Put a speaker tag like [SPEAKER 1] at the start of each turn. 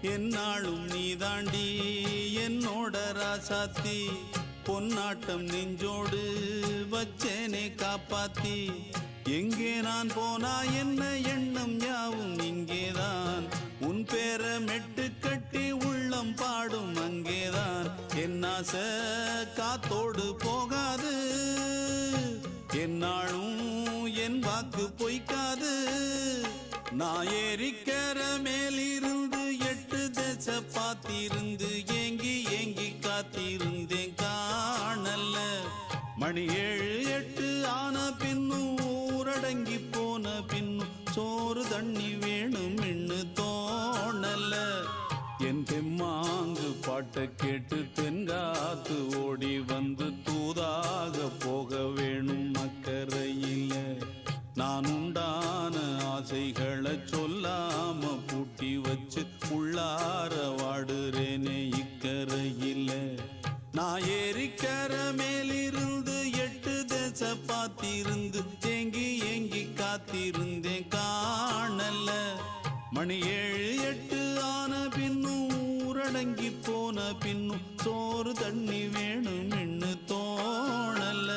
[SPEAKER 1] என்னாலும் நீதாண்டி என்னோட ராசாத்தி பொன்னாட்டம் நெஞ்சோடு வச்சேனே காப்பாத்தி எங்கே நான் போனா என்ன எண்ணம் யாவும் இங்கேதான் உன் பேர மெட்டு கட்டி உள்ளம் பாடும் அங்கேதான் என்னாச காத்தோடு போகாது என்னாலும் என் வாக்கு பொய்க்காது நான் ஏறிக்கர மேலிருந்து 8 தேச பாத்திருந்து ஏங்கி ஏங்கி காத்திருந்தேன் காணல்ல மணி 7 8 ஆன பின்னும் ஊரடங்கி போன பின்னும் சோறு தண்ணி வேணும் இன்னு தோணல்ல என் தெம்மாங்கு பாட்டை கேட்டு தென்காத்து ஓடி வந்து தூதாக போக வேணும் அக்கறையில நான் உண்டான ஆசைகளை சொல்லாம பூட்டி வச்சு உள்ளார வாடுறேனே இக்கரையில நான் ஏறிக்கர மேலிருந்து 8 தேச பாத்திருந்து ஏங்கி ஏங்கி காத்திருந்தேன் காணல்ல மணி 7 8 ஆன பின்னும் ஊரடங்கி போன பின்னும் சோறு தண்ணி வேணும் இன்னு தோணல